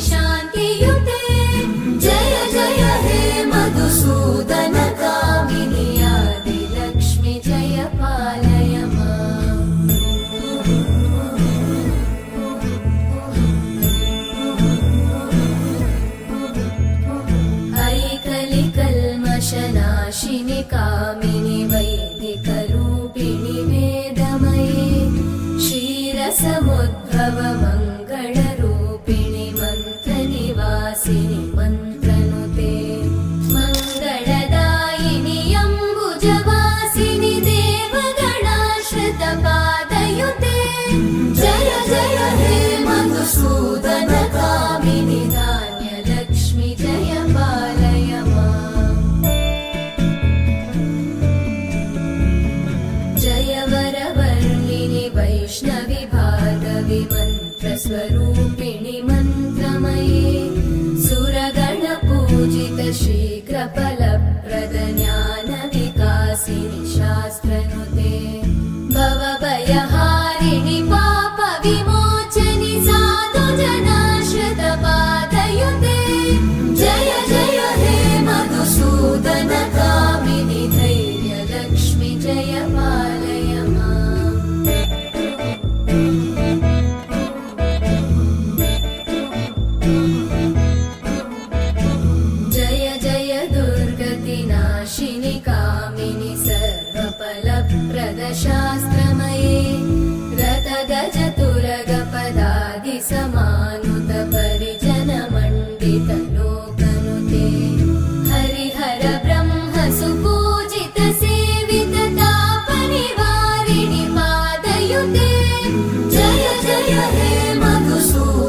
शान्तियुते जय जय हे मधुसूदन कामिनि आदिलक्ष्मि जय पालय माम् ऐकलिकल्मषनाशिनि कामिनि वैदिकरूपिणि वेदमये क्षीरसमुद्भव मङ्गलरूपिणि मन्त्रनिवासिनि मन्त्रनुते मङ्गलदायिनि अम्बुजवासिनि देवगणाश्रितपादयुते जय जय हे मधुसूदन कामिनि धान्यलक्ष्मि जय पालय माम् जय वरवर्णिनि वैष्णवि भार्गवि मन्त्रस्वरूपिणि मन्त्रमये सुरगणपूजित शीघ्रफलप्रद ज्ञानविकासिनि शास्त्रनुते भवभयहारिणि पापविमोचनि साधुजनाश्रितपादयुते जय जय हे मधुसूदन कामिनि धैर्यलक्ष्मि जय पालय माम् जय जय दुर्गतिनाशिनि कामिनि सर्वफलप्रद शास्त्रमये रथगजतुरगपदादिसमानुत परिजनमण्डित लोकनुते हरिहर ब्रह्म सुपूजित सेवित तापनिवारिणि पादयुते जय जय हे मधुसूदन